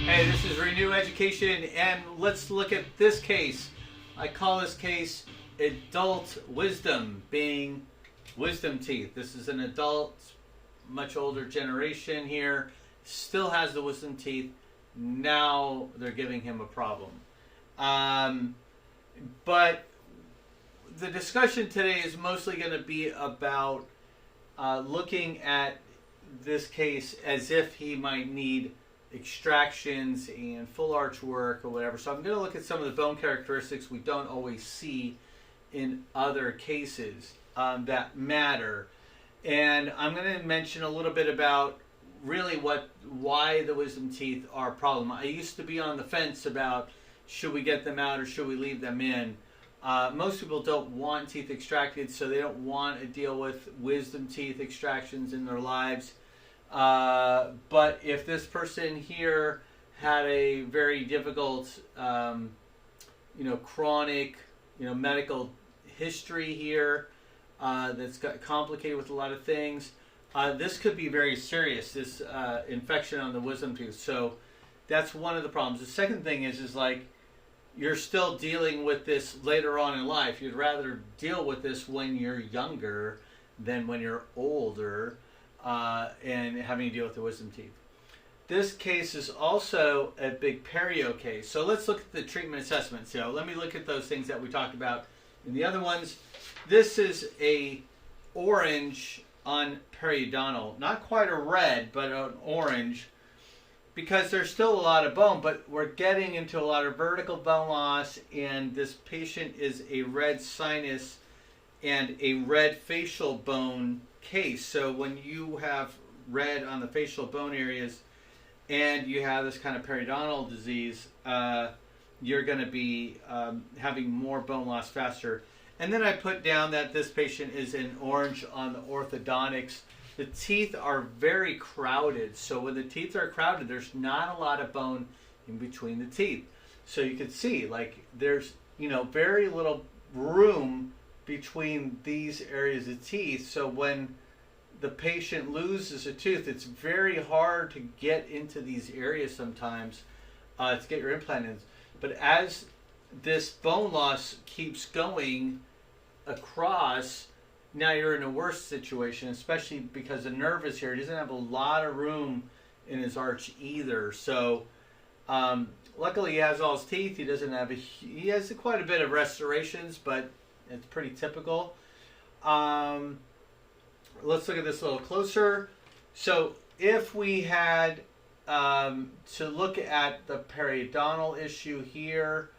Hey, this is Renew Education, and let's look at this case. I call this case adult wisdom, being wisdom teeth. This is an adult, much older generation here, still has the wisdom teeth. Now they're giving him a problem. But the discussion today is mostly going to be about looking at this case as if he might need extractions and full arch work or whatever. So I'm going to look at some of the bone characteristics we don't always see in other cases that matter. And I'm going to mention a little bit about really why the wisdom teeth are a problem. I used to be on the fence about should we get them out or should we leave them in. Most people don't want teeth extracted, so they don't want to deal with wisdom teeth extractions in their lives. But if this person here had a very difficult, chronic, medical history here that's got complicated with a lot of things, this could be very serious, this infection on the wisdom tooth. So that's one of the problems. The second thing is like you're still dealing with this later on in life. You'd rather deal with this when you're younger than when you're older. And having to deal with the wisdom teeth. This case is also a big perio case. So let's look at the treatment assessment. So let me look at those things that we talked about in the other ones. This is a orange on periodontal. Not quite a red, but an orange, because there's still a lot of bone, but we're getting into a lot of vertical bone loss, and this patient is a red sinus and a red facial bone case. So when you have red on the facial bone areas and you have this kind of periodontal disease, you're going to be having more bone loss faster. And then I put down that this patient is in orange on the orthodontics. The teeth are very crowded. So when the teeth are crowded, there's not a lot of bone in between the teeth. So you can see like there's very little room between these areas of teeth. So when the patient loses a tooth, it's very hard to get into these areas sometimes to get your implant in. But as this bone loss keeps going across, now you're in a worse situation, especially because the nerve is here. He doesn't have a lot of room in his arch either. So luckily he has all his teeth. He doesn't have he has quite a bit of restorations, but it's pretty typical. Let's look at this a little closer. So if we had to look at the periodontal issue here,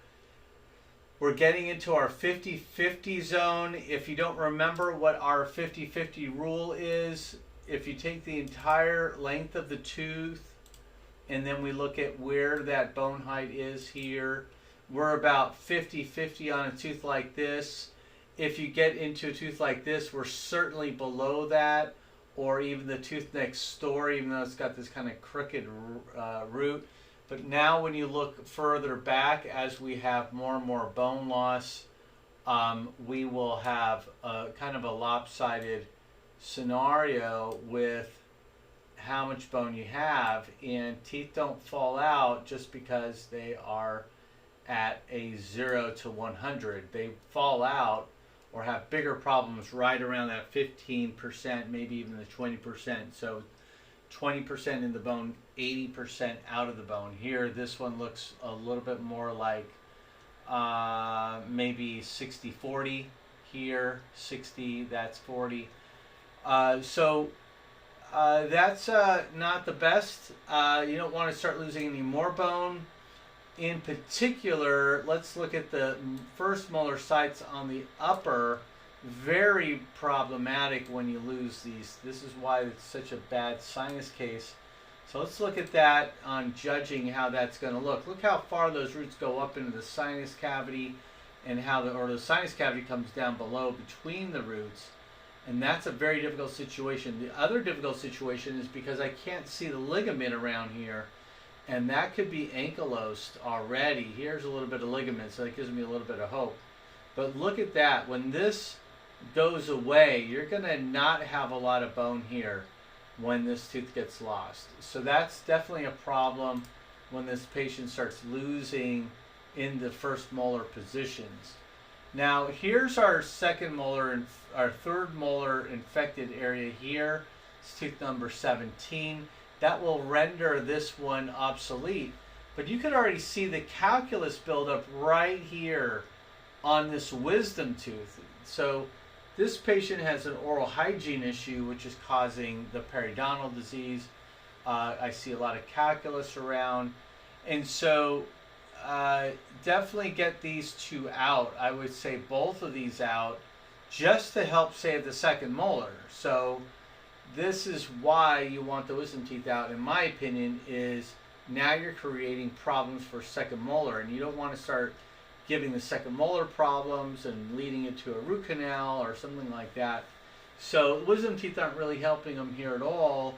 we're getting into our 50-50 zone. If you don't remember what our 50-50 rule is, if you take the entire length of the tooth and then we look at where that bone height is here, we're about 50-50 on a tooth like this. If you get into a tooth like this, we're certainly below that, or even the tooth next door, even though it's got this kind of crooked root. But now when you look further back, as we have more and more bone loss, we will have a kind of a lopsided scenario with how much bone you have, and teeth don't fall out just because they are at a 0 to 100. They fall out or have bigger problems right around that 15%, maybe even the 20%. So 20% in the bone, 80% out of the bone. Here, this one looks a little bit more like maybe 60-40. Here, 60, that's 40. So that's not the best. You don't want to start losing any more bone. In particular, let's look at the first molar sites on the upper. Very problematic when you lose these. This is why it's such a bad sinus case. So let's look at that on judging how that's going to look. Look how far those roots go up into the sinus cavity, and how the sinus cavity comes down below between the roots. And that's a very difficult situation. The other difficult situation is because I can't see the ligament around here. And that could be ankylosed already. Here's a little bit of ligament, so that gives me a little bit of hope. But look at that. When this goes away, you're going to not have a lot of bone here when this tooth gets lost. So that's definitely a problem. when this patient starts losing in the first molar positions. Now here's our second molar and our third molar infected area here. It's tooth number 17. That will render this one obsolete. But you can already see the calculus buildup right here on this wisdom tooth. So this patient has an oral hygiene issue, which is causing the periodontal disease. I see a lot of calculus around. And so definitely get these two out. I would say both of these out just to help save the second molar. So this is why you want the wisdom teeth out, in my opinion, is now you're creating problems for second molar, and you don't want to start giving the second molar problems and leading it to a root canal or something like that. So wisdom teeth aren't really helping them here at all,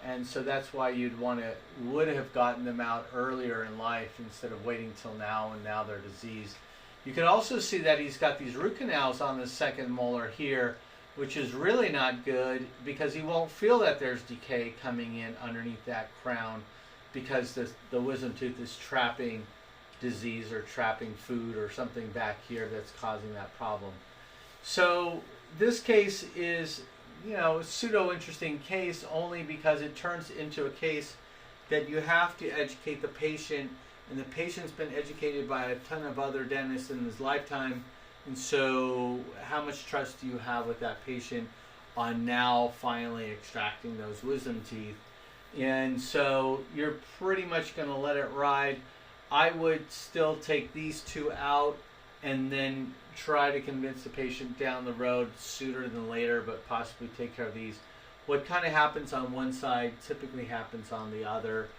and so that's why would have gotten them out earlier in life instead of waiting till now, and now they're diseased. You can also see that he's got these root canals on the second molar here, which is really not good because he won't feel that there's decay coming in underneath that crown because the wisdom tooth is trapping disease or trapping food or something back here that's causing that problem. So this case is, a pseudo interesting case only because it turns into a case that you have to educate the patient, and the patient's been educated by a ton of other dentists in his lifetime. And so how much trust do you have with that patient on now finally extracting those wisdom teeth? And so you're pretty much going to let it ride. I would still take these two out and then try to convince the patient down the road sooner than later, but possibly take care of these. What kind of happens on one side typically happens on the other,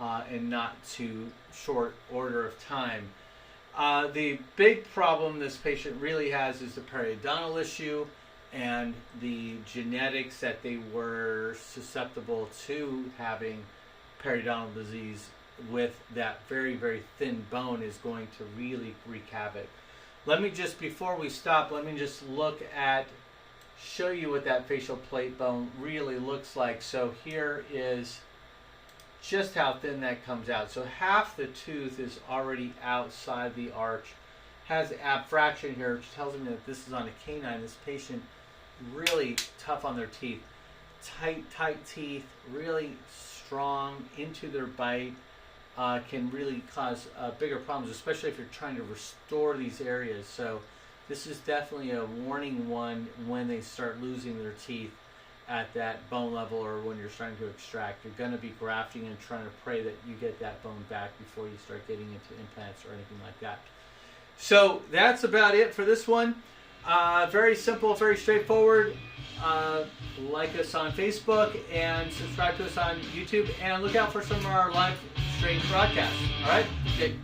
and not too short order of time. The big problem this patient really has is the periodontal issue and the genetics that they were susceptible to having periodontal disease with that very, very thin bone is going to really wreak havoc. Let me just, before we stop, let me just show you what that facial plate bone really looks like. So here is just how thin that comes out. So half the tooth is already outside the arch, has abfraction here, which tells me that this is on a canine. This patient really tough on their teeth, tight teeth, really strong into their bite, can really cause bigger problems, especially if you're trying to restore these areas. So this is definitely a warning one when they start losing their teeth at that bone level, or when you're starting to extract. You're going to be grafting and trying to pray that you get that bone back before you start getting into implants or anything like that. So that's about it for this one. Very simple, very straightforward. Like us on Facebook and subscribe to us on YouTube, and look out for some of our live stream broadcasts. All right? Okay.